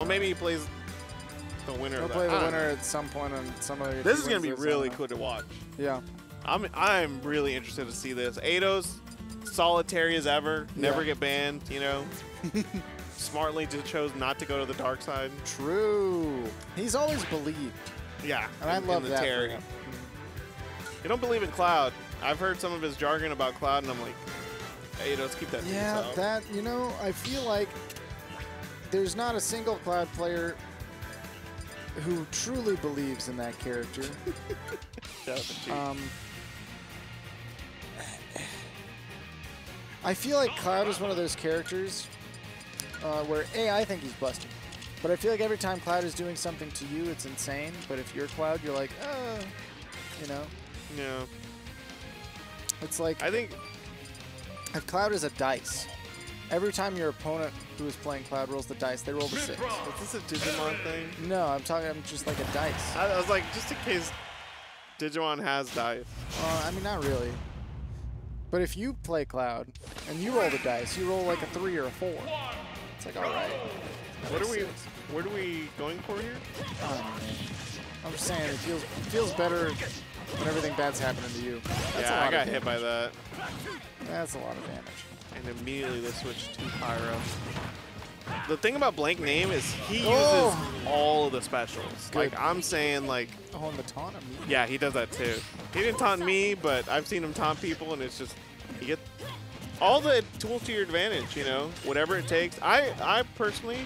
maybe he plays the winner. He'll play the winner at some point on some of. This is gonna be really cool to watch. Yeah. I'm really interested to see this. Eidos, solitary as ever, never get banned. You know, smartly just chose not to go to the dark side. True. He's always believed. Yeah. And I love that. Terry. You don't believe in Cloud. I've heard some of his jargon about Cloud, and I'm like, Eidos, keep that to yourself. That, you know, I feel like there's not a single Cloud player who truly believes in that character. I feel like Cloud is one of those characters where, I think he's busted. But I feel like every time Cloud is doing something to you, it's insane. But if you're Cloud, you're like, you know? Yeah. It's like, I think if Cloud is a dice, every time your opponent who is playing Cloud rolls the dice, they roll the 6. Is this a Digimon thing? No, I'm just like a dice. I was like, just in case Digimon has dice. I mean, not really. But if you play Cloud and you roll the dice, you roll like a 3 or a 4. It's like, all right. What are we going for here? I'm just saying, it feels better when everything bad's happening to you. That's I got hit by that. That's a lot of damage. And immediately they switched to Pyra. The thing about Blank Name is he uses all of the specials. Good. Like, I'm saying, like... Oh, and the taunt on me. Yeah, he does that too. He didn't taunt me, but I've seen him taunt people, and it's just... You get all the tools to your advantage, you know? Whatever it takes. I personally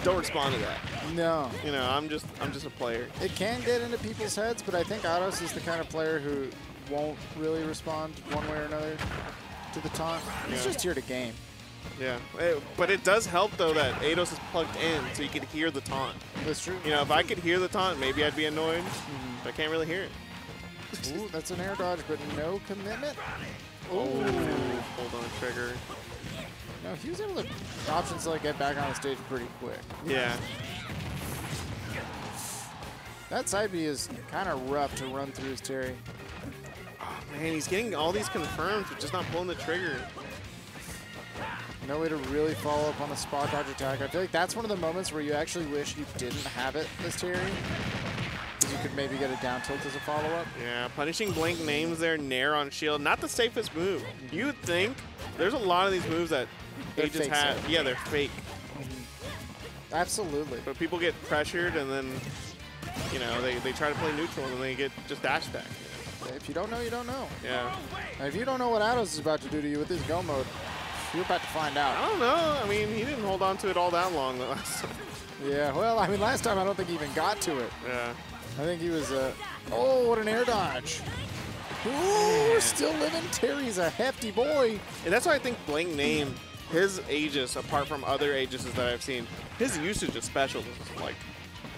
don't respond to that. No. You know, I'm just a player. It can get into people's heads, but I think Eidos is the kind of player who won't really respond one way or another to the taunt. He's just here to game. Yeah, but it does help, though, that Eidos is plugged in, so you can hear the taunt. That's true. You know, if I could hear the taunt, maybe I'd be annoyed, but I can't really hear it. Ooh, that's an air dodge, but no commitment. Ooh, hold on, trigger. No, he was able to option select get back on the stage pretty quick. Yeah. That side B is kind of rough to run through his Terry. Oh, man, he's getting all these confirms, but just not pulling the trigger. No way to really follow up on the spot dodge attack. I feel like that's one of the moments where you actually wish you didn't have it this Terry. Because you could maybe get a down tilt as a follow-up. Yeah, punishing Blank Names there, Nair on shield. Not the safest move. You would think there's a lot of these moves that they just have. Yeah, they're fake. Absolutely. But people get pressured and then, you know, they try to play neutral and then they get just dash attack. You know? If you don't know, you don't know. Yeah. And if you don't know what Eidos is about to do to you with this go mode, you're about to find out. I don't know. I mean, he didn't hold on to it all that long the last time. Yeah, well, I mean, last time I don't think he even got to it. Yeah. I think he was, oh, what an air dodge. Ooh, still living. Terry's a hefty boy. And that's why I think Blank Name, his Aegis, apart from other Aegises that I've seen, his usage of specials is, like,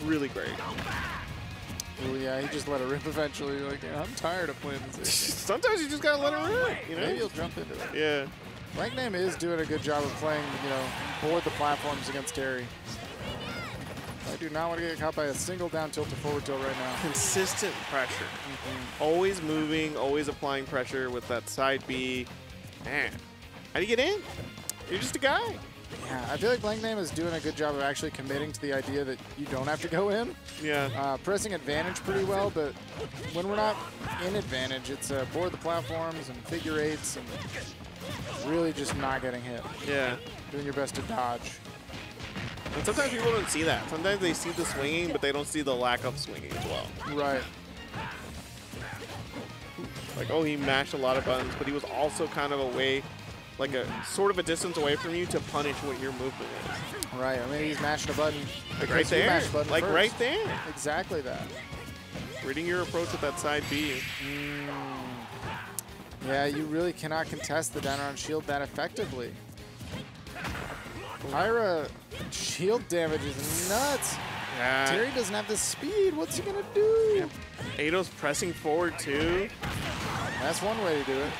really great. Oh, yeah, he just let it rip eventually. Like, yeah, I'm tired of playing this. Sometimes you just got to let it rip, you know? Maybe he'll jump into it. Yeah. Blank Name is doing a good job of playing, you know, board the platforms against Terry. I do not want to get caught by a single down tilt to forward tilt right now. Consistent pressure. Always moving, always applying pressure with that side B. Man, how do you get in? You're just a guy. Yeah, I feel like Blank Name is doing a good job of actually committing to the idea that you don't have to go in. Yeah. Pressing advantage pretty well, but when we're not in advantage, it's board the platforms and figure eights and really just not getting hit. Yeah. Doing your best to dodge. And sometimes people don't see that. Sometimes they see the swinging, but they don't see the lack of swinging as well. Right. Like, oh, he mashed a lot of buttons, but he was also kind of away, like a sort of a distance away from you to punish what your movement is. Right. I mean, he's mashing a button. Like right there. Like first. Right there. Exactly that. Reading your approach with that side B. Yeah, you really cannot contest the down around shield that effectively. Pyra shield damage is nuts. Yeah. Terry doesn't have the speed. What's he gonna do? Eidos pressing forward too. That's one way to do it.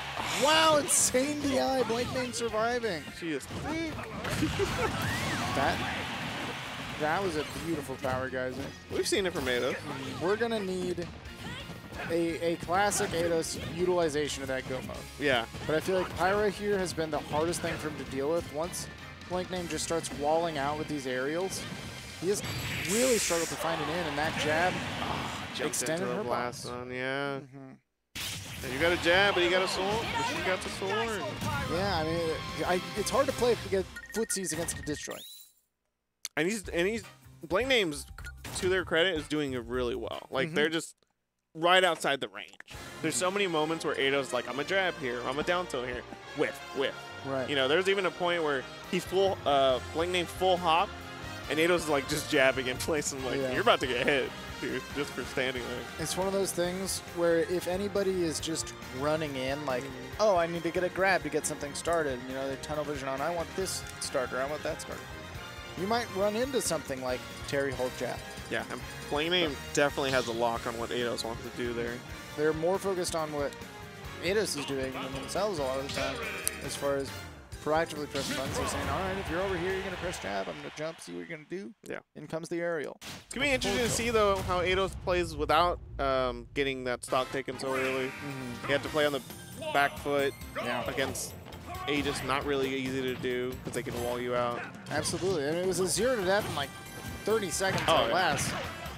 Wow, insane DI. Blank Name surviving. She is quick. That was a beautiful power geyser. We've seen it from Eidos. We're gonna need a classic Eidos utilization of that go mode. Yeah. But I feel like Pyra here has been the hardest thing for him to deal with. Once Blank Name just starts walling out with these aerials, He has really struggled to find an in, and that jab extended her blast box. on, yeah. And you got a jab, but you got a sword. But she got the sword. Yeah, I mean, it's hard to play if you get footsies against a destroy. And he's Blank Names, to their credit, is doing it really well. Like they're just right outside the range. There's so many moments where Eido's like, I'm a jab here, I'm a down tilt here, whiff. Right. You know, there's even a point where he's full Blank Name full hop, and Eido's like just jabbing in place. And like, you're about to get hit, dude, just for standing there. It's one of those things where if anybody is just running in, like, oh, I need to get a grab to get something started. You know, they tunnel vision on, I want this starter, I want that starter. You might run into something like Terry hold jab. Yeah, and Blank Name definitely has a lock on what Eidos wants to do there. They're more focused on what Eidos is doing than themselves a lot of the time, as far as proactively pressing buttons. They're saying, all right, if you're over here, you're going to press jab, I'm going to jump, see what you're going to do. Yeah. In comes the aerial. It's going to be interesting to see, though, how Eidos plays without getting that stock taken so early. You have to play on the back foot against Aegis, not really easy to do because they can wall you out. Absolutely. And it was a 0 to death in like 30 seconds or less.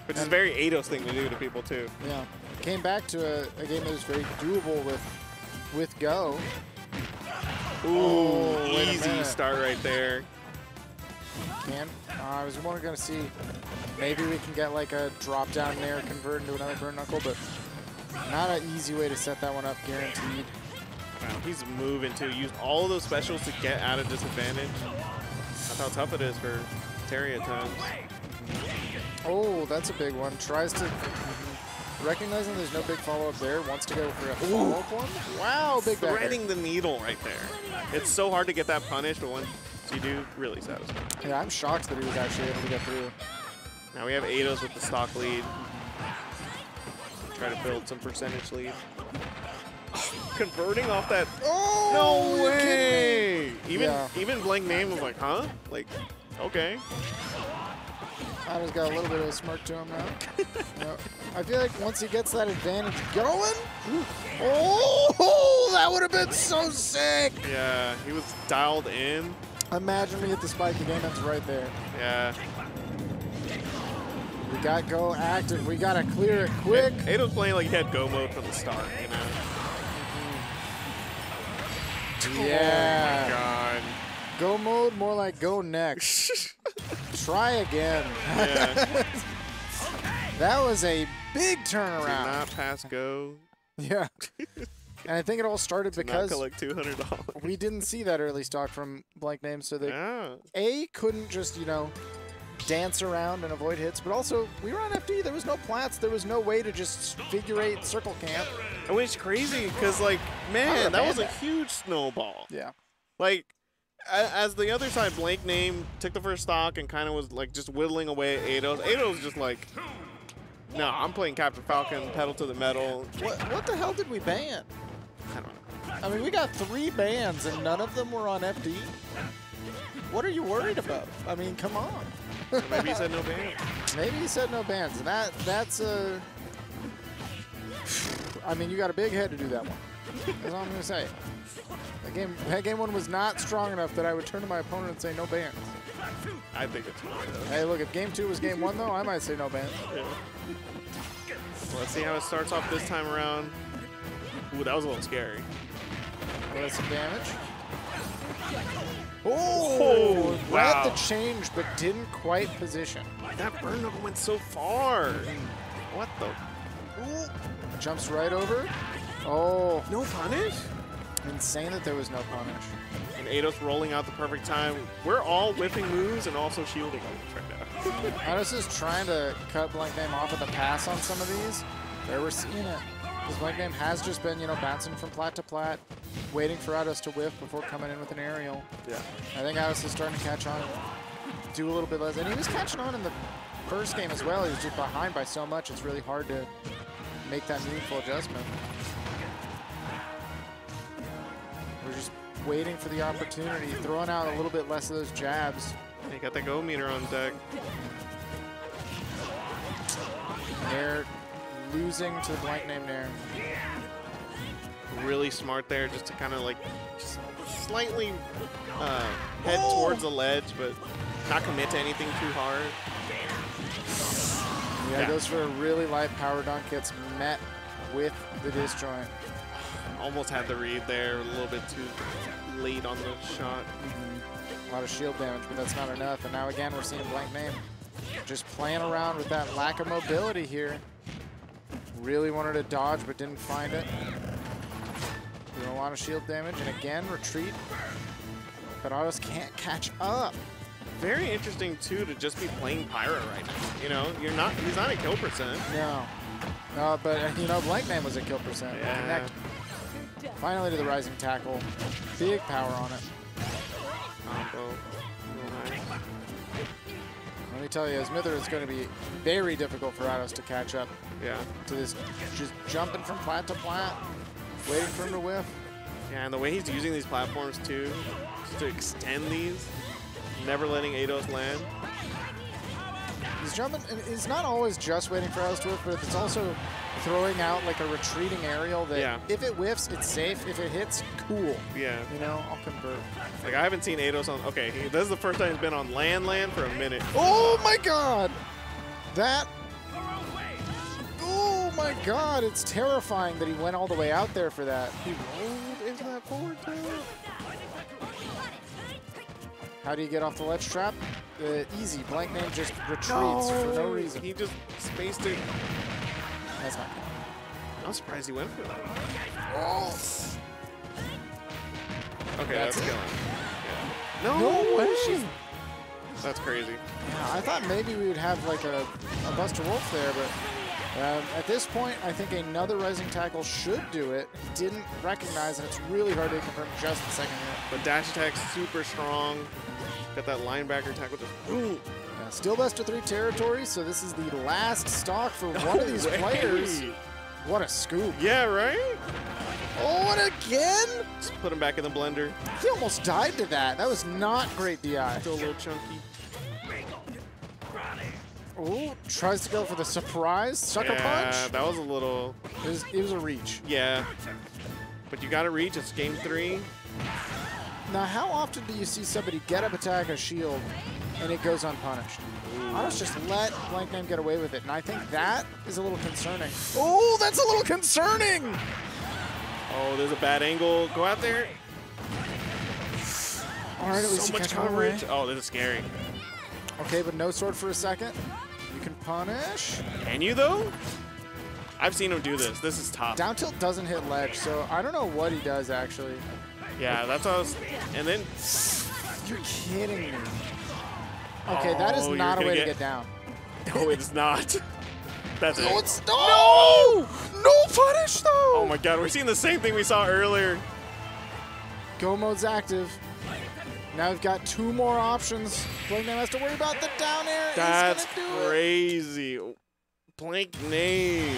Which is a very Eidos thing to do to people, too. Yeah. Came back to a game that was very doable with Go. Ooh, easy start right there. I was going to see maybe we can get like a drop down there, convert into another burn knuckle, but not an easy way to set that one up, guaranteed. Wow, he's moving too. Used all of those specials to get out of disadvantage. That's how tough it is for Terry at times. Oh, that's a big one. Tries to, recognizing there's no big follow-up there, wants to go for a follow-up one. Wow, big back threading the needle right there. It's so hard to get that punish, but once you do, really satisfying. Yeah, I'm shocked that he was actually able to get through. Now we have Eidos with the stock lead. Try to build some percentage lead. Converting off that. Oh, no way! Even Blank Name was like, huh? Like, okay. Ida's got a little bit of a smirk to him now. I feel like once he gets that advantage going, oh, that would have been so sick. Yeah, he was dialed in. Imagine we hit the spike, the game ends right there. Yeah. We got Go active. We got to clear it quick. Eido's playing like he had Go mode from the start, you know? Yeah. Oh my God. Go mode, more like go next. Try again. Yeah. That was a big turnaround. Did not pass Go. Yeah. And I think it all started because not collect $200. We didn't see that early stock from Blank Name, so they couldn't just, you know, dance around and avoid hits, but also we were on FD. There was no plats. There was no way to just figure eight circle camp. And it's crazy because, like, man, that was a huge snowball. Yeah. Like, as the other side, Blank Name took the first stock and kind of was like just whittling away at Eidos. Eidos was just like, no, I'm playing Captain Falcon, pedal to the metal. What the hell did we ban? I don't know. I mean, we got 3 bans and none of them were on FD. What are you worried about? I mean, come on. Maybe he said no bans. Maybe he said no bans, and that's a. I mean, you got a big head to do that one. That's all I'm gonna say. That game 1 was not strong enough that I would turn to my opponent and say no bans. I think it's fine. Hey, look, if game 2 was game 1 though, I might say no bans. Yeah. Well, let's see how it starts off this time around. Ooh, that was a little scary. Well, that's some damage. Oh, wow. Read the change, but didn't quite position. That burn knuckle went so far. What the? Ooh. Jumps right over. Oh. No punish? Insane that there was no punish. And Eidos rolling out the perfect time. We're all whipping moves and also shielding right now. Eidos is trying to cut Blank Name off at the pass on some of these. There we're seeing it. Because Blank Name has just been, you know, bouncing from plat to plat, waiting for Eidos to whiff before coming in with an aerial. Yeah. I think Eidos is starting to catch on, do a little bit less. And he was catching on in the first game as well. He was just behind by so much, it's really hard to make that meaningful adjustment. We're just waiting for the opportunity, throwing out a little bit less of those jabs. You got the Go meter on deck. They're losing to the Blank Name there. Really smart there, just to kind of like just slightly head towards the ledge, but not commit to anything too hard. Yeah, goes for a really light power dunk, gets met with the disjoint. Almost had the read there, a little bit too late on the shot. A lot of shield damage, but that's not enough. And now again, we're seeing Blank Name just playing around with that lack of mobility here. Really wanted to dodge, but didn't find it. Doing a lot of shield damage, and again, retreat. But Autos can't catch up. Very interesting too to just be playing Pyra right now. You know, he's not a kill percent. No, but you know, Blank Name was a kill percent. Yeah. Connect. Finally to the rising tackle. Big power on it. Combo. Nice. Let me tell you, as Mythra, it's going to be very difficult for Autos to catch up. Yeah. To this, just jumping from plat to plat, waiting for him to whiff. Yeah, and the way he's using these platforms too, just to extend these, never letting Eidos land. He's jumping, and he's not always just waiting for Autos to whiff, but it's also throwing out like a retreating aerial that if it whiffs, it's safe. If it hits, cool. Yeah. You know, I'll convert. Like, I haven't seen Eidos on, okay, this is the first time he's been on land for a minute. Oh my God! That, oh my God, it's terrifying that he went all the way out there for that. He rolled into that forward tilt. How do you get off the ledge trap? Easy. Blank Name just retreats for no reason. He just spaced it. That's not good. I'm surprised he went for that. Oh. Okay, that's killing. Yeah. No way. That's crazy. Yeah, I thought maybe we would have like a Buster Wolf there, but at this point, I think another Rising Tackle should do it. He didn't recognize, and it's really hard to confirm just the second hit. But dash attack's super strong. Got that linebacker tackle just boom. Yeah, still best of 3 territories, so this is the last stock for one of these players. What a scoop. Yeah, right? Oh, and again? Just put him back in the blender. He almost died to that. That was not great DI. Still a little chunky. Ooh, tries to go for the surprise sucker punch. Yeah, that was a little... It was a reach. Yeah. But you got to reach. It's game 3. Now, how often do you see somebody get up, attack a shield, and it goes unpunished? Autos just let Blank Name get away with it, and I think that is a little concerning. Oh, that's a little concerning! Oh, there's a bad angle. Go out there. All right, at least so you much catch coverage. Ray. Oh, this is scary. Okay, but no sword for a second. You can punish. Can you, though? I've seen him do this. This is tough. Down tilt doesn't hit ledge, so I don't know what he does, actually. Yeah, that's what I was... And then... You're kidding me. Okay, that is not a way to get down. No, it's not. That's it. No, it's no! No punish, though! Oh, my God. We're seeing the same thing we saw earlier. Go mode's active. Now we've got 2 more options. Blank Name has to worry about the down air. That's He's gonna do crazy. Blank Name.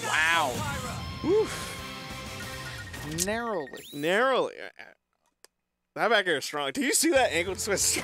Wow. Oof. Narrowly. Narrowly. That back air is strong. Do you see that ankle twist?